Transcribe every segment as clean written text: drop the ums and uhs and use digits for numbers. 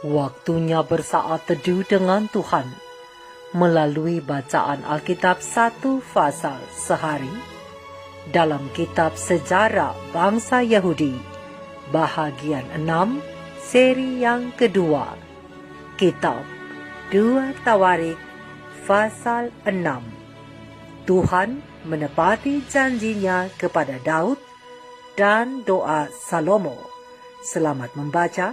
Waktunya bersaat teduh dengan Tuhan melalui bacaan Alkitab 1 pasal sehari dalam kitab Sejarah Bangsa Yahudi, bahagian 6, seri yang kedua, kitab 2 Tawarik pasal 6. Tuhan menepati janjinya kepada Daud dan doa Salomo. Selamat membaca,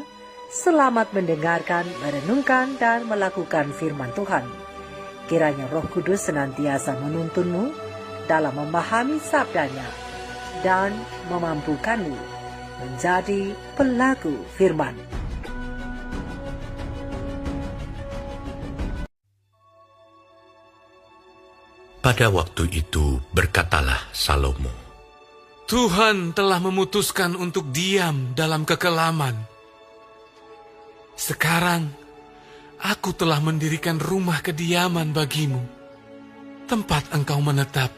selamat mendengarkan, merenungkan, dan melakukan firman Tuhan. Kiranya Roh Kudus senantiasa menuntunmu dalam memahami sabdanya dan memampukanmu menjadi pelaku firman. Pada waktu itu berkatalah Salomo, Tuhan telah memutuskan untuk diam dalam kekelaman. Sekarang, aku telah mendirikan rumah kediaman bagimu, tempat engkau menetap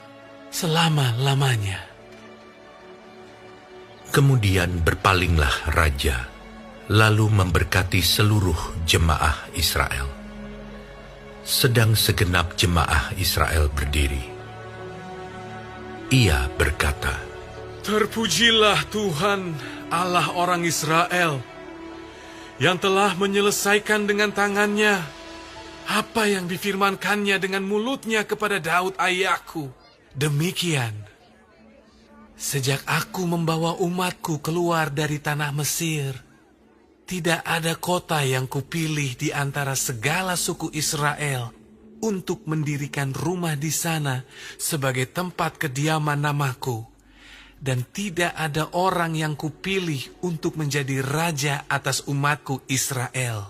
selama-lamanya. Kemudian berpalinglah raja, lalu memberkati seluruh jemaah Israel. Sedang segenap jemaah Israel berdiri, ia berkata, Terpujilah Tuhan Allah orang Israel, yang telah menyelesaikan dengan tangannya apa yang difirmankannya dengan mulutnya kepada Daud ayahku. Demikian, sejak aku membawa umatku keluar dari tanah Mesir, tidak ada kota yang kupilih di antara segala suku Israel untuk mendirikan rumah di sana sebagai tempat kediaman namaku. Dan tidak ada orang yang kupilih untuk menjadi raja atas umatku Israel.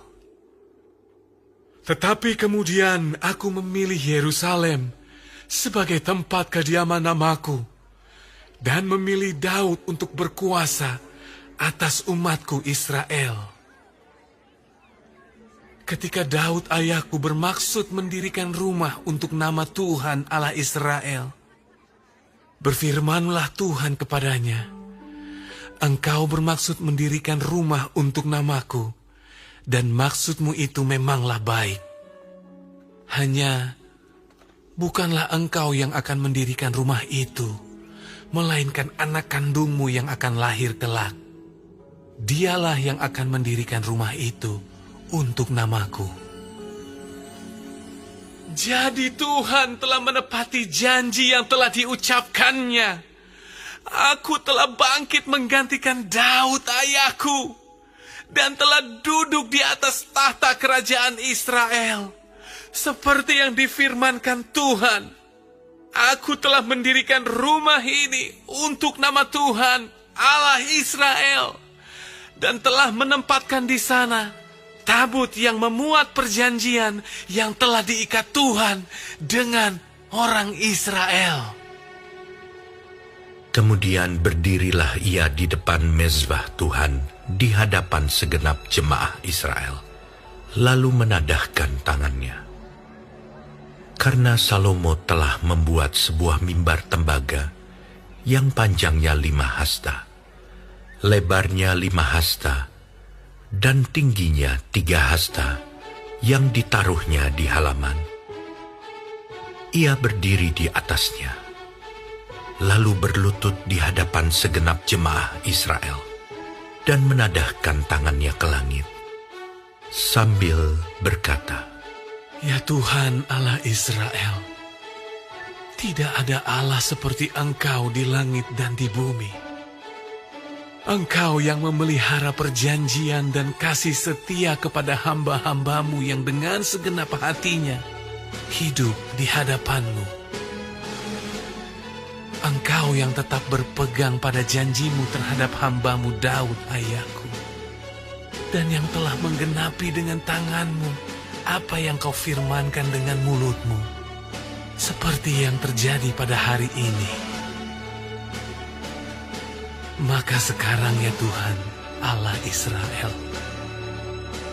Tetapi kemudian aku memilih Yerusalem sebagai tempat kediaman namaku, dan memilih Daud untuk berkuasa atas umatku Israel. Ketika Daud ayahku bermaksud mendirikan rumah untuk nama Tuhan Allah Israel, berfirmanlah Tuhan kepadanya, Engkau bermaksud mendirikan rumah untuk namaku, dan maksudmu itu memanglah baik. Hanya, bukanlah engkau yang akan mendirikan rumah itu, melainkan anak kandungmu yang akan lahir kelak. Dialah yang akan mendirikan rumah itu untuk namaku. Jadi Tuhan telah menepati janji yang telah diucapkannya. Aku telah bangkit menggantikan Daud ayahku, dan telah duduk di atas tahta kerajaan Israel, seperti yang difirmankan Tuhan. Aku telah mendirikan rumah ini untuk nama Tuhan Allah Israel, dan telah menempatkan di sana tabut yang memuat perjanjian yang telah diikat Tuhan dengan orang Israel. Kemudian berdirilah ia di depan mezbah Tuhan di hadapan segenap jemaah Israel, lalu menadahkan tangannya. Karena Salomo telah membuat sebuah mimbar tembaga yang panjangnya 5 hasta, lebarnya 5 hasta, dan tingginya 3 hasta, yang ditaruhnya di halaman. Ia berdiri di atasnya, lalu berlutut di hadapan segenap jemaah Israel, dan menadahkan tangannya ke langit, sambil berkata, Ya Tuhan Allah Israel, tidak ada Allah seperti Engkau di langit dan di bumi. Engkau yang memelihara perjanjian dan kasih setia kepada hamba-hambamu yang dengan segenap hatinya hidup di hadapan-Mu. Engkau yang tetap berpegang pada janjimu terhadap hamba-Mu Daud ayahku, dan yang telah menggenapi dengan tangan-Mu apa yang Kau firmankan dengan mulut-Mu, seperti yang terjadi pada hari ini. Maka sekarang ya Tuhan, Allah Israel,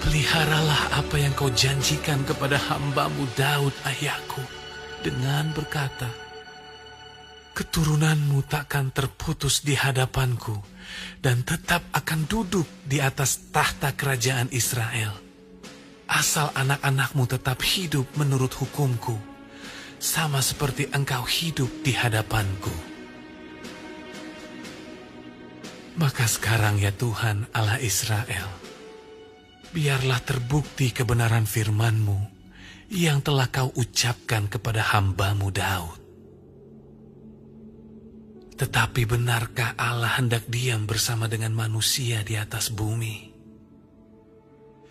peliharalah apa yang Kau janjikan kepada hamba-Mu Daud ayahku, dengan berkata, keturunanmu takkan terputus di hadapanku, dan tetap akan duduk di atas tahta kerajaan Israel. asal anak-anakmu tetap hidup menurut hukumku, sama seperti engkau hidup di hadapanku. Maka sekarang ya Tuhan Allah Israel, biarlah terbukti kebenaran firman-Mu yang telah Kau ucapkan kepada hamba-Mu Daud. Tetapi benarkah Allah hendak diam bersama dengan manusia di atas bumi?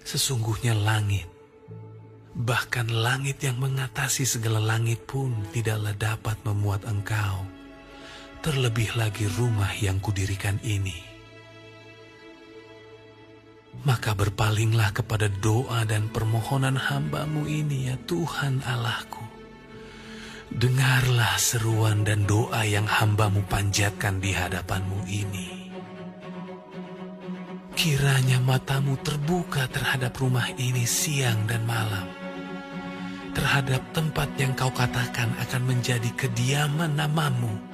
Sesungguhnya langit, bahkan langit yang mengatasi segala langit pun tidaklah dapat memuat Engkau. Terlebih lagi rumah yang kudirikan ini. Maka berpalinglah kepada doa dan permohonan hamba-Mu ini ya Tuhan Allahku. Dengarlah seruan dan doa yang hamba-Mu panjatkan di hadapan-Mu ini. Kiranya mata-Mu terbuka terhadap rumah ini siang dan malam. Terhadap tempat yang Kau katakan akan menjadi kediaman nama-Mu.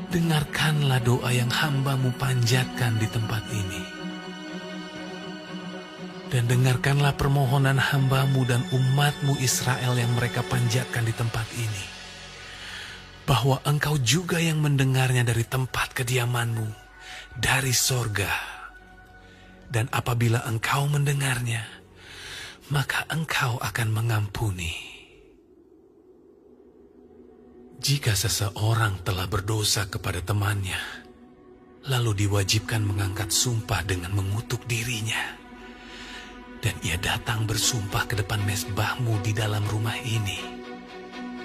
Dengarkanlah doa yang hamba-Mu panjatkan di tempat ini. Dan dengarkanlah permohonan hamba-Mu dan umat-Mu Israel yang mereka panjatkan di tempat ini. Bahwa Engkau juga yang mendengarnya dari tempat kediaman-Mu, dari sorga. Dan apabila Engkau mendengarnya, maka Engkau akan mengampuni. Jika seseorang telah berdosa kepada temannya, lalu diwajibkan mengangkat sumpah dengan mengutuk dirinya, dan ia datang bersumpah ke depan mezbah-Mu di dalam rumah ini,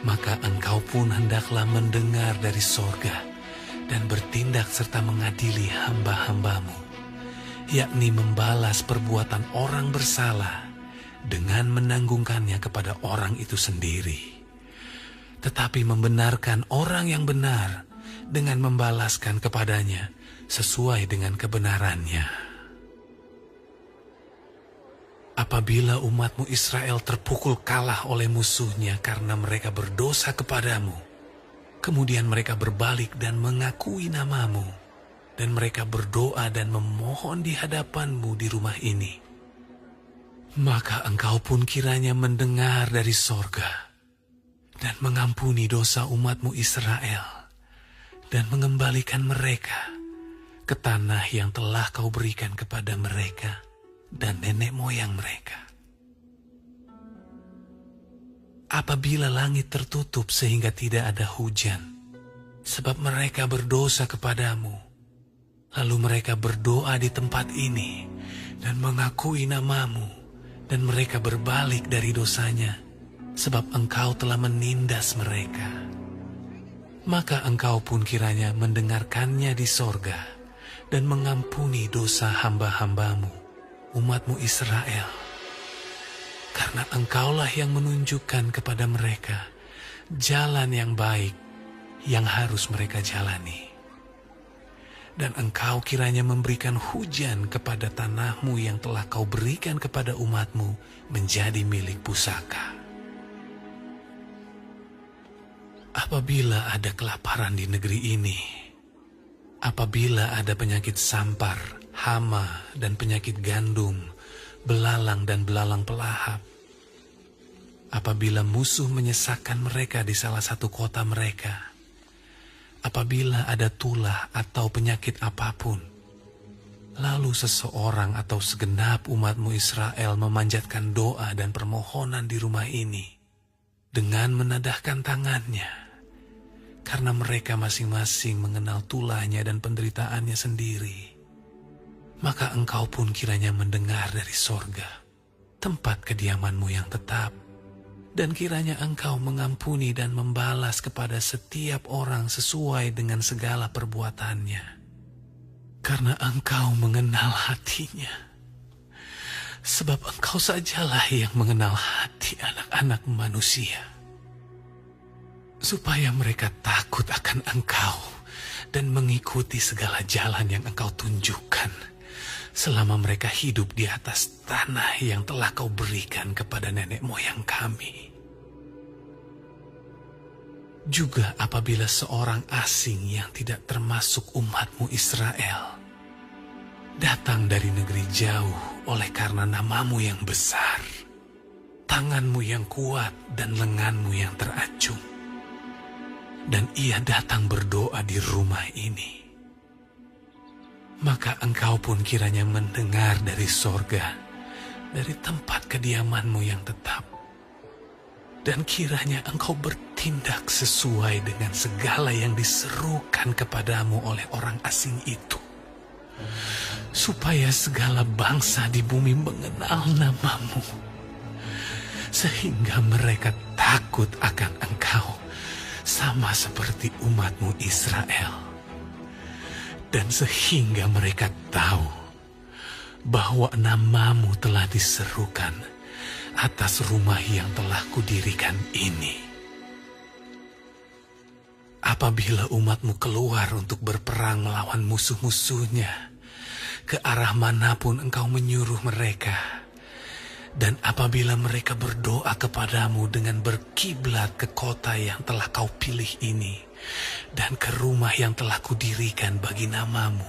maka Engkau pun hendaklah mendengar dari sorga dan bertindak serta mengadili hamba-hamba-Mu, yakni membalas perbuatan orang bersalah dengan menanggungkannya kepada orang itu sendiri. Tetapi membenarkan orang yang benar dengan membalaskan kepadanya sesuai dengan kebenarannya. Apabila umat-Mu Israel terpukul kalah oleh musuhnya karena mereka berdosa kepadamu, kemudian mereka berbalik dan mengakui nama-Mu, dan mereka berdoa dan memohon di hadapan-Mu di rumah ini, maka Engkau pun kiranya mendengar dari sorga dan mengampuni dosa umat-Mu Israel, dan mengembalikan mereka ke tanah yang telah Kau berikan kepada mereka dan nenek moyang mereka. Apabila langit tertutup sehingga tidak ada hujan, sebab mereka berdosa kepadamu, lalu mereka berdoa di tempat ini dan mengakui nama-Mu, dan mereka berbalik dari dosanya, sebab Engkau telah menindas mereka, maka Engkau pun kiranya mendengarkannya di sorga dan mengampuni dosa hamba-hamba-Mu, umat-Mu Israel. Karena Engkaulah yang menunjukkan kepada mereka jalan yang baik yang harus mereka jalani. Dan Engkau kiranya memberikan hujan kepada tanah-Mu yang telah Kau berikan kepada umat-Mu menjadi milik pusaka. Apabila ada kelaparan di negeri ini, apabila ada penyakit sampar, hama, dan penyakit gandum, belalang dan belalang pelahap, apabila musuh menyesakkan mereka di salah satu kota mereka, apabila ada tulah atau penyakit apapun, lalu seseorang atau segenap umat-Mu Israel memanjatkan doa dan permohonan di rumah ini dengan menadahkan tangannya, karena mereka masing-masing mengenal tulahnya dan penderitaannya sendiri, maka Engkau pun kiranya mendengar dari sorga, tempat kediaman-Mu yang tetap, dan kiranya Engkau mengampuni dan membalas kepada setiap orang sesuai dengan segala perbuatannya, karena Engkau mengenal hatinya, sebab Engkau sajalah yang mengenal hati anak-anak manusia, supaya mereka takut akan Engkau dan mengikuti segala jalan yang Engkau tunjukkan selama mereka hidup di atas tanah yang telah Kau berikan kepada nenek moyang kami. Juga apabila seorang asing yang tidak termasuk umat-Mu Israel datang dari negeri jauh oleh karena nama-Mu yang besar, tanganmu yang kuat dan lenganmu yang teracung. Dan ia datang berdoa di rumah ini. Maka engkau pun kiranya mendengar dari sorga, dari tempat kediamanmu yang tetap. Dan kiranya engkau bertindak sesuai dengan segala yang diserukan kepadamu oleh orang asing itu. Supaya segala bangsa di bumi mengenal namamu. Sehingga mereka takut akan engkau. Sama seperti umatmu Israel. Dan sehingga mereka tahu bahwa namamu telah diserukan atas rumah yang telah kudirikan ini. Apabila umatmu keluar untuk berperang melawan musuh-musuhnya, ke arah manapun engkau menyuruh mereka, dan apabila mereka berdoa kepadamu dengan berkiblat ke kota yang telah kau pilih ini, dan ke rumah yang telah kudirikan bagi namamu,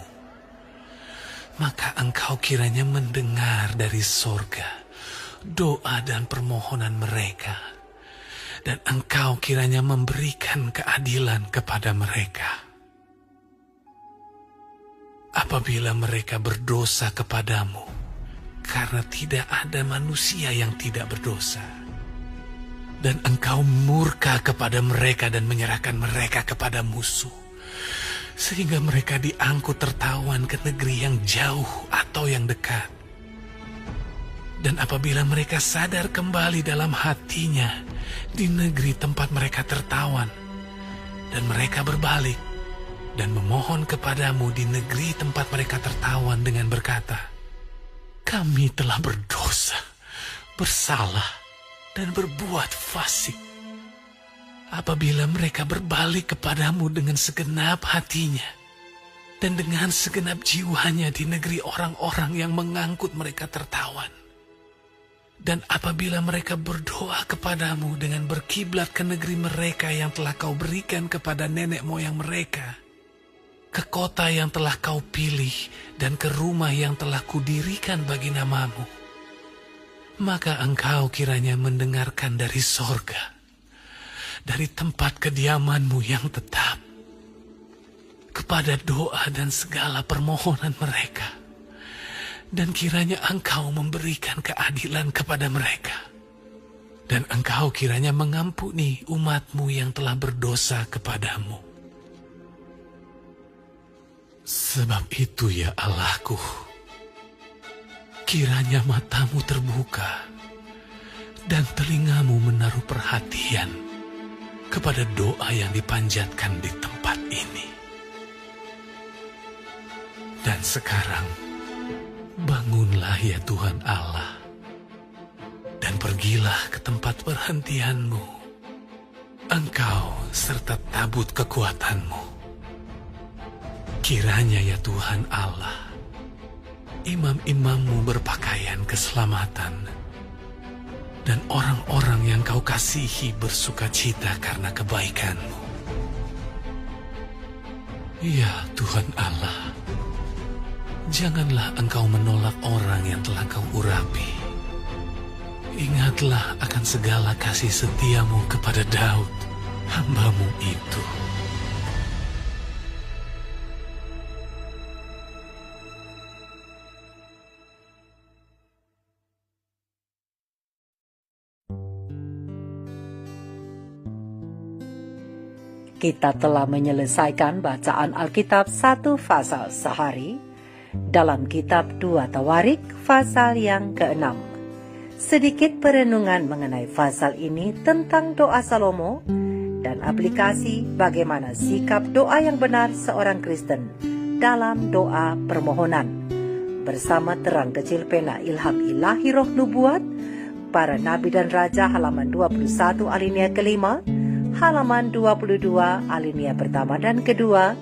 maka engkau kiranya mendengar dari sorga doa dan permohonan mereka, dan engkau kiranya memberikan keadilan kepada mereka. Apabila mereka berdosa kepadamu, karena tidak ada manusia yang tidak berdosa, dan engkau murka kepada mereka dan menyerahkan mereka kepada musuh, sehingga mereka diangkut tertawan ke negeri yang jauh atau yang dekat. Dan apabila mereka sadar kembali dalam hatinya di negeri tempat mereka tertawan, dan mereka berbalik dan memohon kepadamu di negeri tempat mereka tertawan dengan berkata, kami telah berdosa, bersalah, dan berbuat fasik. Apabila mereka berbalik kepadamu dengan segenap hatinya, dan dengan segenap jiwanya di negeri orang-orang yang mengangkut mereka tertawan, dan apabila mereka berdoa kepadamu dengan berkiblat ke negeri mereka yang telah kau berikan kepada nenek moyang mereka, ke kota yang telah kau pilih, dan ke rumah yang telah kudirikan bagi namamu, maka engkau kiranya mendengarkan dari sorga, dari tempat kediamanmu yang tetap, kepada doa dan segala permohonan mereka, dan kiranya engkau memberikan keadilan kepada mereka, dan engkau kiranya mengampuni umatmu yang telah berdosa kepadamu. Sebab itu ya Allahku, kiranya matamu terbuka dan telingamu menaruh perhatian kepada doa yang dipanjatkan di tempat ini. Dan sekarang, bangunlah ya Tuhan Allah, dan pergilah ke tempat perhentianmu, engkau serta tabut kekuatanmu. Kiranya ya Tuhan Allah, imam-imammu berpakaian keselamatan, dan orang-orang yang kau kasihi bersuka cita karena kebaikanmu. Ya Tuhan Allah, janganlah engkau menolak orang yang telah kau urapi. Ingatlah akan segala kasih setiamu kepada Daud, hamba-Mu itu. Kita telah menyelesaikan bacaan Alkitab 1 pasal sehari dalam kitab 2 Tawarik pasal yang ke-6. Sedikit perenungan mengenai pasal ini tentang doa Salomo dan aplikasi bagaimana sikap doa yang benar seorang Kristen dalam doa permohonan. Bersama Terang Kecil Pena Ilham Ilahi Roh Nubuat, Para Nabi dan Raja halaman 21 alinea kelima, halaman 22 alinea pertama dan kedua,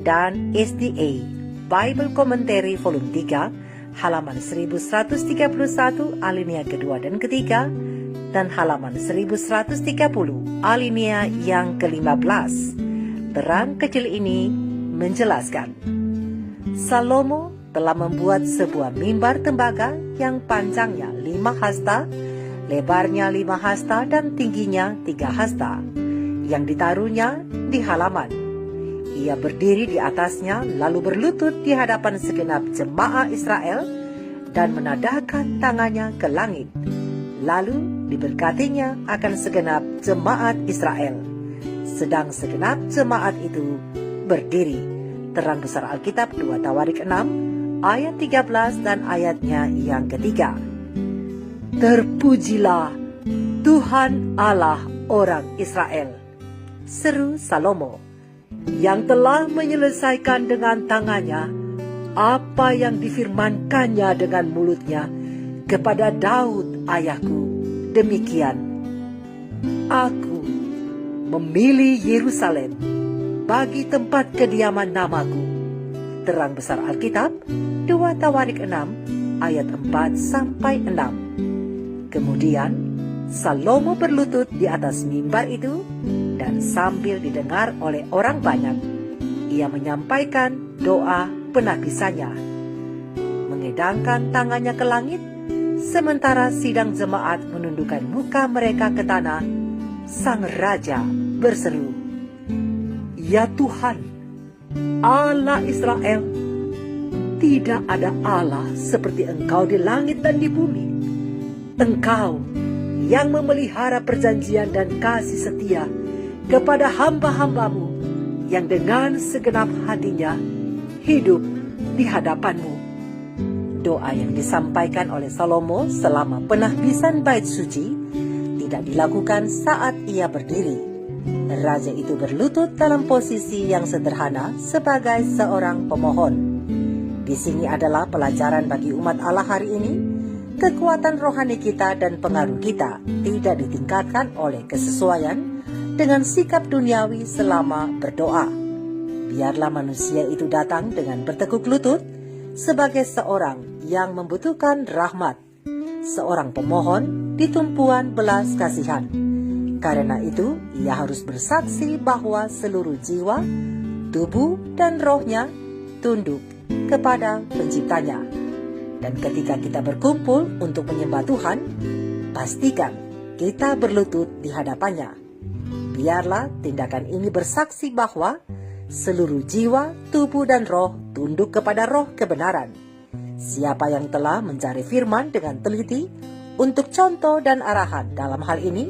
dan SDA Bible Commentary volume 3 halaman 1131 alinea kedua dan ketiga, dan halaman 1130 alinea yang ke-15. Terang kecil ini menjelaskan, Salomo telah membuat sebuah mimbar tembaga yang panjangnya 5 hasta lebarnya 5 hasta dan tingginya 3 hasta, yang ditaruhnya di halaman. Ia berdiri di atasnya lalu berlutut di hadapan segenap jemaah Israel dan menadahkan tangannya ke langit. Lalu diberkatinya akan segenap jemaat Israel. Sedang segenap jemaat itu berdiri. Terang besar Alkitab 2 Tawarik 6 ayat 13 dan ayatnya yang ketiga. Terpujilah Tuhan Allah orang Israel, seru Salomo, yang telah menyelesaikan dengan tangannya apa yang difirmankannya dengan mulutnya kepada Daud ayahku. Demikian, aku memilih Yerusalem bagi tempat kediaman namaku. Terang besar Alkitab 2 Tawarik 6 ayat 4-6. Kemudian Salomo berlutut di atas mimbar itu, dan sambil didengar oleh orang banyak, ia menyampaikan doa penapisannya, mengedangkan tangannya ke langit, sementara sidang jemaat menundukkan muka mereka ke tanah. Sang Raja berseru, "Ya Tuhan, Allah Israel, tidak ada Allah seperti Engkau di langit dan di bumi. Engkau yang memelihara perjanjian dan kasih setia kepada hamba-hambamu yang dengan segenap hatinya hidup di hadapan-Mu." Doa yang disampaikan oleh Salomo selama penahbisan bait suci tidak dilakukan saat ia berdiri. Raja itu berlutut dalam posisi yang sederhana sebagai seorang pemohon. Di sini adalah pelajaran bagi umat Allah hari ini. Kekuatan rohani kita dan pengaruh kita tidak ditingkatkan oleh kesesuaian dengan sikap duniawi selama berdoa. Biarlah manusia itu datang dengan bertekuk lutut sebagai seorang yang membutuhkan rahmat, seorang pemohon di tumpuan belas kasihan. Karena itu, ia harus bersaksi bahwa seluruh jiwa, tubuh, dan rohnya tunduk kepada Penciptanya. Dan ketika kita berkumpul untuk menyembah Tuhan, pastikan kita berlutut di hadapannya. Biarlah tindakan ini bersaksi bahwa seluruh jiwa, tubuh, dan roh tunduk kepada roh kebenaran. Siapa yang telah mencari firman dengan teliti untuk contoh dan arahan dalam hal ini,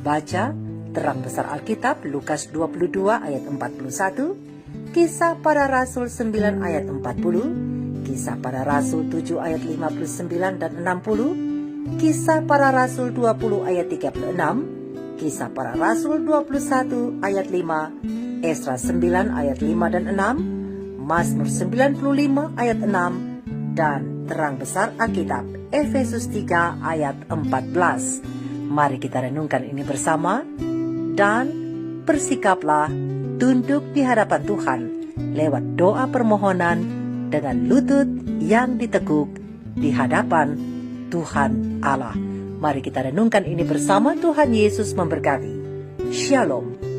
baca Terang Besar Alkitab Lukas 22 ayat 41, Kisah Para Rasul 9 ayat 40, Kisah Para Rasul 7 ayat 59 dan 60, Kisah Para Rasul 20 ayat 36, Kisah Para Rasul 21 ayat 5, Esra 9 ayat 5 dan 6, Mazmur 95 ayat 6, dan Terang Besar Alkitab Efesus 3 ayat 14. Mari kita renungkan ini bersama dan bersikaplah tunduk di hadapan Tuhan lewat doa permohonan dengan lutut yang ditekuk di hadapan Tuhan Allah. Mari kita renungkan ini bersama. Tuhan Yesus memberkati. Shalom.